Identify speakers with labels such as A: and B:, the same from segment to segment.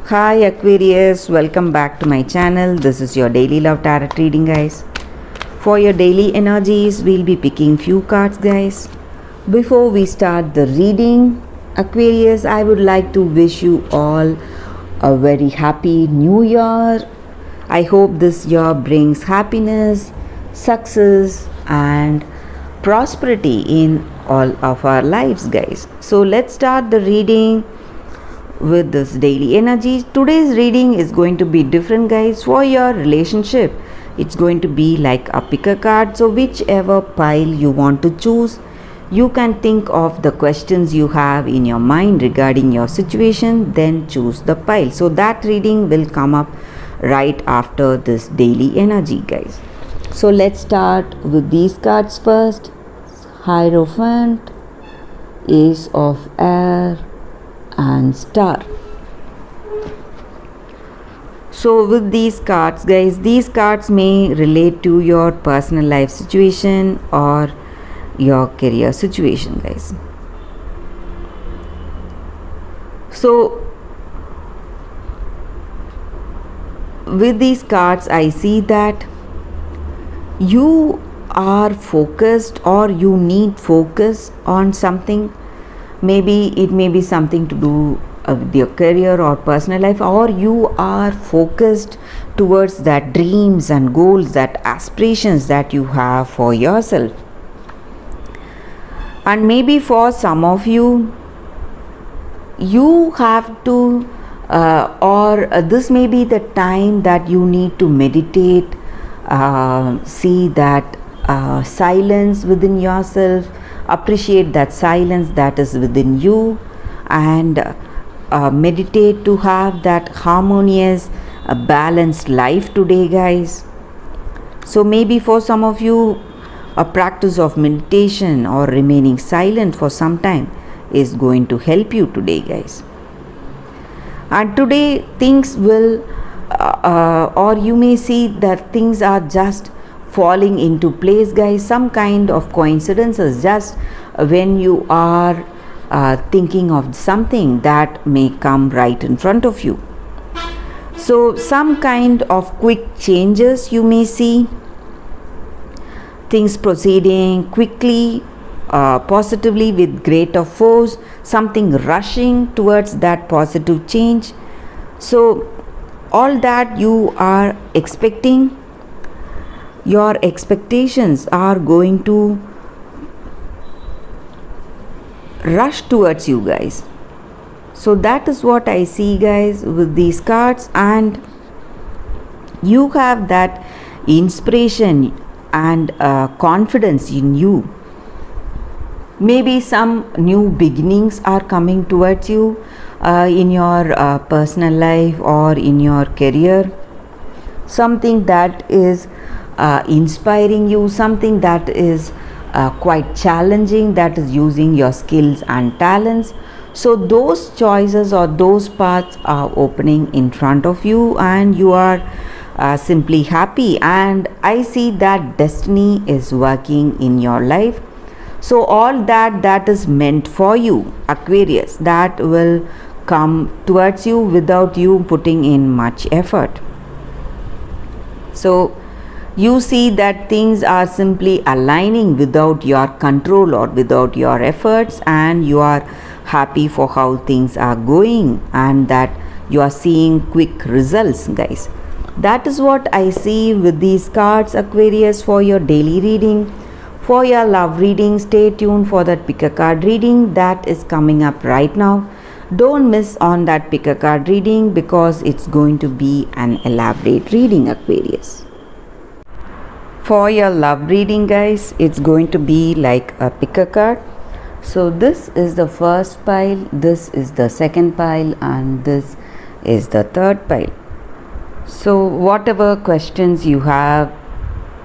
A: Hi Aquarius, welcome back to my channel. This is your daily love tarot reading, guys. For your daily energies, we'll be picking few cards, guys. Before we start the reading, Aquarius, I would like to wish you all a very happy new year. I hope this year brings happiness, success and prosperity in all of our lives, guys. So let's start the reading with this daily energy. Today's reading is going to be different, guys. For your relationship, it's going to be like a pick a card. So whichever pile you want to choose, you can think of the questions you have in your mind regarding your situation, then choose the pile. So that reading will come up right after this daily energy, guys. So let's start with these cards first. Hierophant, Ace of Air and Star. So with these cards, guys, these cards may relate to your personal life situation or your career situation, guys. So with these cards, I see that you are focused or you need focus on something. Maybe it may be something to do with your career or personal life, or you are focused towards that dreams and goals, that aspirations that you have for yourself. And maybe for some of you, you have to this may be the time that you need to meditate, see that silence within yourself, appreciate that silence that is within you, and meditate to have that harmonious, balanced life today, guys. So maybe for some of you, a practice of meditation or remaining silent for some time is going to help you today, guys. And today things will or you may see that things are just falling into place, guys. Some kind of coincidences just when you are thinking of something that may come right in front of you. So some kind of quick changes you may see, things proceeding quickly, positively with greater force, something rushing towards that positive change. So all that you are expecting, your expectations are going to rush towards you, guys. So that is what I see, guys, with these cards. And you have that inspiration and confidence in you. Maybe some new beginnings are coming towards you in your personal life or in your career. Something that is inspiring you, something that is quite challenging, that is using your skills and talents. So those choices or those paths are opening in front of you, and you are simply happy. And I see that destiny is working in your life. So all that is meant for you, Aquarius, that will come towards you without you putting in much effort. So you see that things are simply aligning without your control or without your efforts, and you are happy for how things are going and that you are seeing quick results, guys. That is what I see with these cards, Aquarius, for your daily reading. For your love reading, stay tuned for that pick a card reading that is coming up right now. Don't miss on that pick a card reading because it's going to be an elaborate reading, Aquarius. For your love reading, guys, it's going to be like a pick a card. So this is the first pile, this is the second pile, and this is the third pile. So whatever questions you have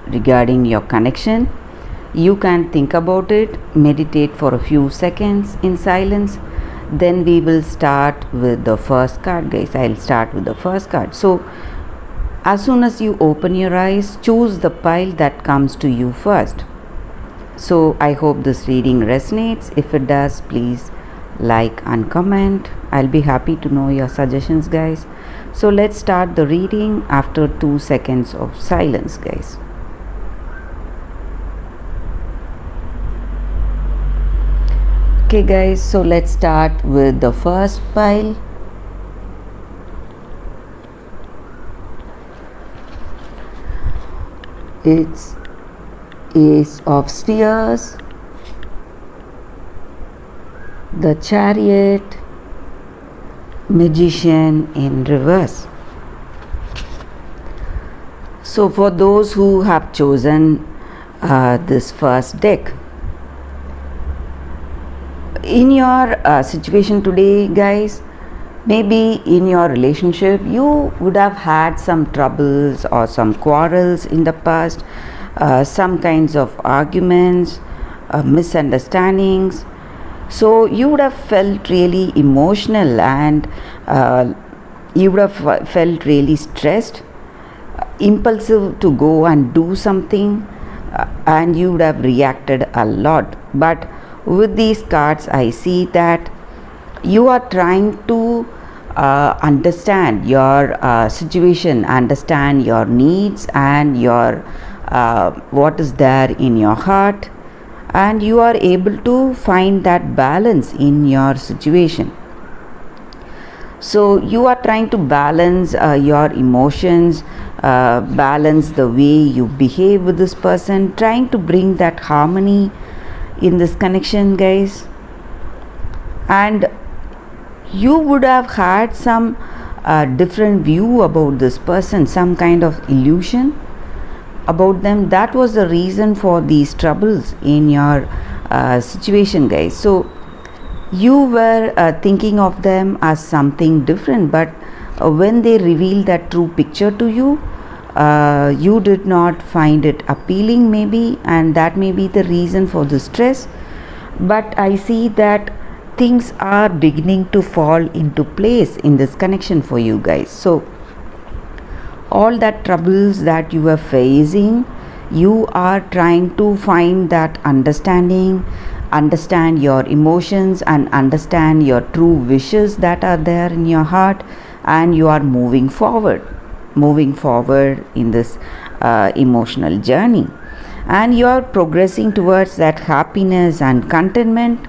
A: regarding your connection, you can think about it, meditate for a few seconds in silence. Then we will start with the first card, guys. I'll start with the first card. So as soon as you open your eyes, choose the pile that comes to you first. So I hope this reading resonates. If it does, please like and comment. I'll be happy to know your suggestions, guys. So let's start the reading after 2 seconds of silence, guys. Okay guys, so let's start with the first pile. It's Ace of Spheres, the Chariot, Magician in reverse. So for those who have chosen this first deck, in your situation today, guys, maybe in your relationship you would have had some troubles or some quarrels in the past, some kinds of arguments, misunderstandings. So you would have felt really emotional and you would have felt really stressed, impulsive to go and do something, and you would have reacted a lot. But with these cards, I see that you are trying to understand your situation, understand your needs and your what is there in your heart, and you are able to find that balance in your situation. So you are trying to balance your emotions, balance the way you behave with this person, trying to bring that harmony in this connection, guys. And you would have had some different view about this person, some kind of illusion about them. That was the reason for these troubles in your situation, guys. So you were thinking of them as something different, but when they revealed that true picture to you, you did not find it appealing maybe, and that may be the reason for the stress. But I see that things are beginning to fall into place in this connection for you guys. So all that troubles that you are facing, you are trying to find that understanding, understand your emotions and understand your true wishes that are there in your heart, and you are moving forward in this emotional journey, and you are progressing towards that happiness and contentment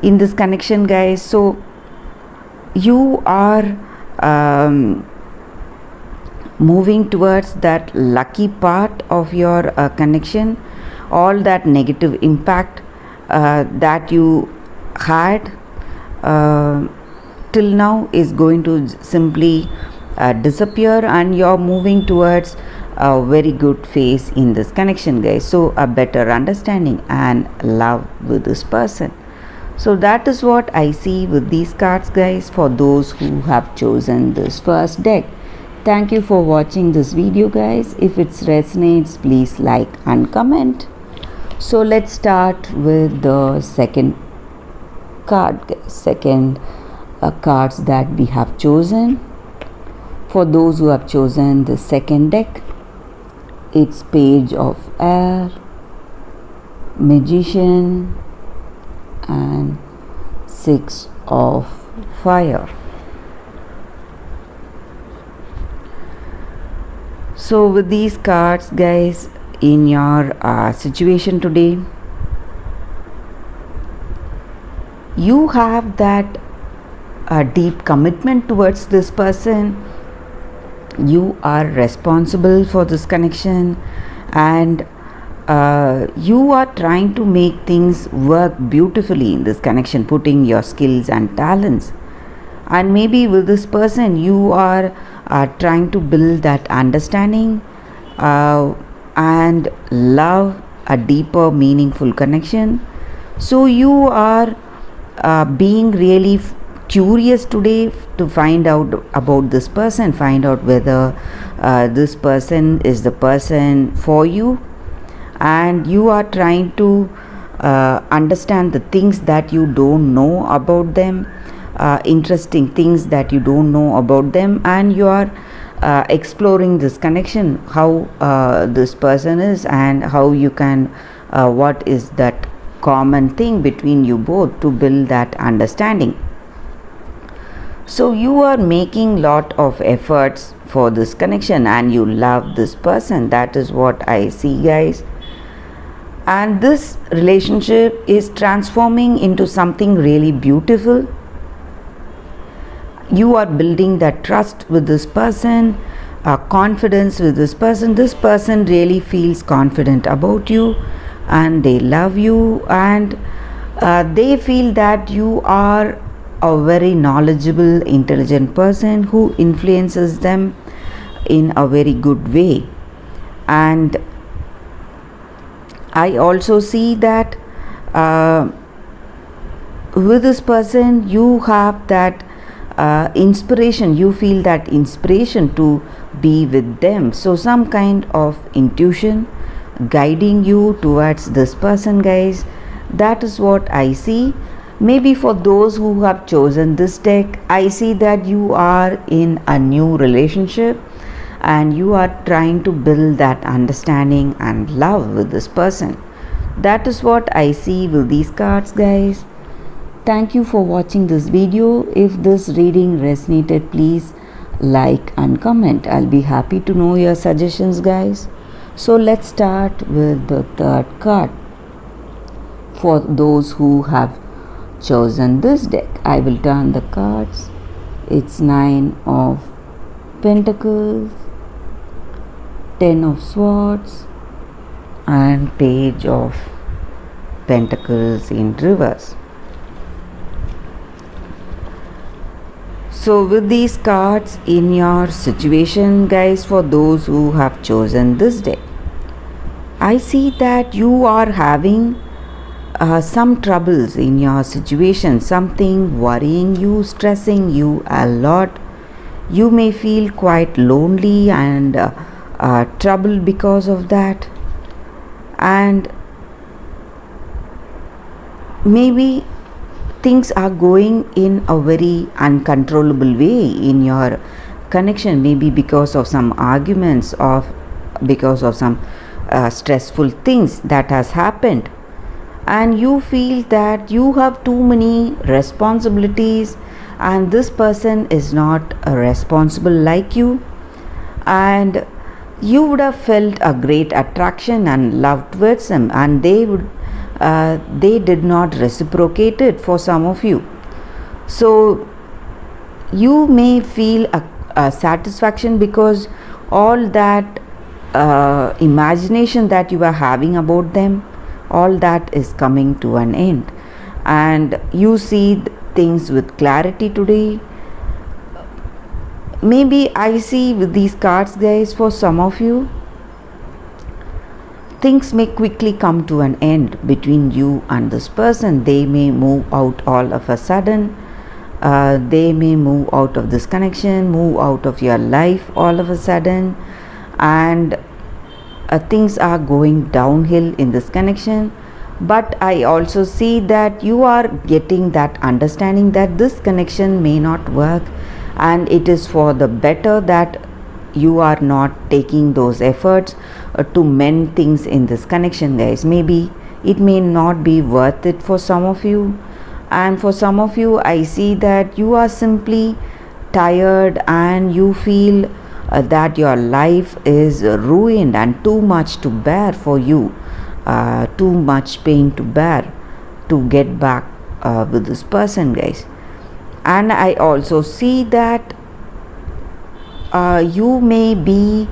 A: in this connection, guys. So you are moving towards that lucky part of your connection. All that negative impact that you had till now is going to simply disappear, and you're moving towards a very good phase in this connection, guys. So a better understanding and love with this person. So that is what I see with these cards, guys, for those who have chosen this first deck. Thank you for watching this video, guys. If it resonates, please like and comment. So let's start with the second card, guys. Second cards that we have chosen. For those who have chosen the second deck, it's Page of Air, Magician, and Six of Fire. So with these cards, guys, in your situation today, you have that deep commitment towards this person. You are responsible for this connection, and you are trying to make things work beautifully in this connection, putting your skills and talents. And maybe with this person you are trying to build that understanding and love, a deeper meaningful connection. So you are being really curious today to find out about this person, find out whether this person is the person for you, and you are trying to understand the things that you don't know about them, interesting things that you don't know about them, and you are exploring this connection, how this person is, and how you can what is that common thing between you both to build that understanding. So you are making lot of efforts for this connection and you love this person. That is what I see, guys. And this relationship is transforming into something really beautiful. You are building that trust with this person, confidence with this person. This person really feels confident about you and they love you, and they feel that you are a very knowledgeable, intelligent person who influences them in a very good way. And I also see that with this person you have that inspiration, you feel that inspiration to be with them. So some kind of intuition guiding you towards this person, guys. That is what I see. Maybe for those who have chosen this deck, I see that you are in a new relationship and you are trying to build that understanding and love with this person. That is what I see with these cards, guys. Thank you for watching this video. If this reading resonated, please like and comment. I'll be happy to know your suggestions, guys. So let's start with the third card. For those who have chosen this deck, I will turn the cards. It's 9 of Pentacles, 10 of Swords, and Page of Pentacles in reverse. So with these cards in your situation, guys, for those who have chosen this deck, I see that you are having some troubles in your situation, something worrying you, stressing you a lot. You may feel quite lonely and troubled because of that, and maybe things are going in a very uncontrollable way in your connection, maybe because of some arguments or because of some stressful things that has happened, and you feel that you have too many responsibilities and this person is not responsible like you, and you would have felt a great attraction and love towards them, and they did not reciprocate it for some of you. So you may feel a satisfaction because all that imagination that you are having about them, all that is coming to an end, and you see things with clarity today. Maybe I see with these cards, guys, for some of you, things may quickly come to an end between you and this person. They may move out all of a sudden. They may move out of this connection, move out of your life all of a sudden, and things are going downhill in this connection. But I also see that you are getting that understanding that this connection may not work, and it is for the better that you are not taking those efforts to mend things in this connection, guys. Maybe it may not be worth it for some of you, and for some of you I see that you are simply tired and you feel that your life is ruined and too much to bear for you, too much pain to bear to get back with this person, guys. And I also see that you may be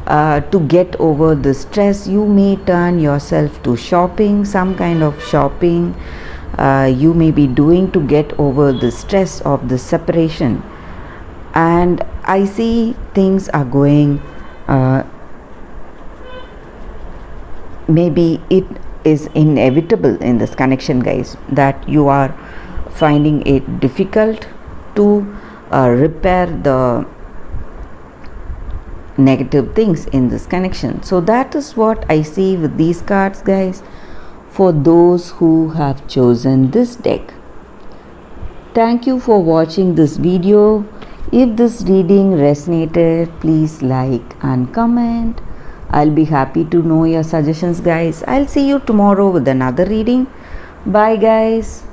A: to get over the stress, you may turn yourself to shopping, some kind of shopping you may be doing to get over the stress of the separation. And I see things are going maybe it is inevitable in this connection, guys, that you are finding it difficult to repair the negative things in this connection. So that is what I see with these cards, guys, for those who have chosen this deck. Thank you for watching this video. If this reading resonated, please like and comment. I'll be happy to know your suggestions, guys. I'll see you tomorrow with another reading. Bye, guys.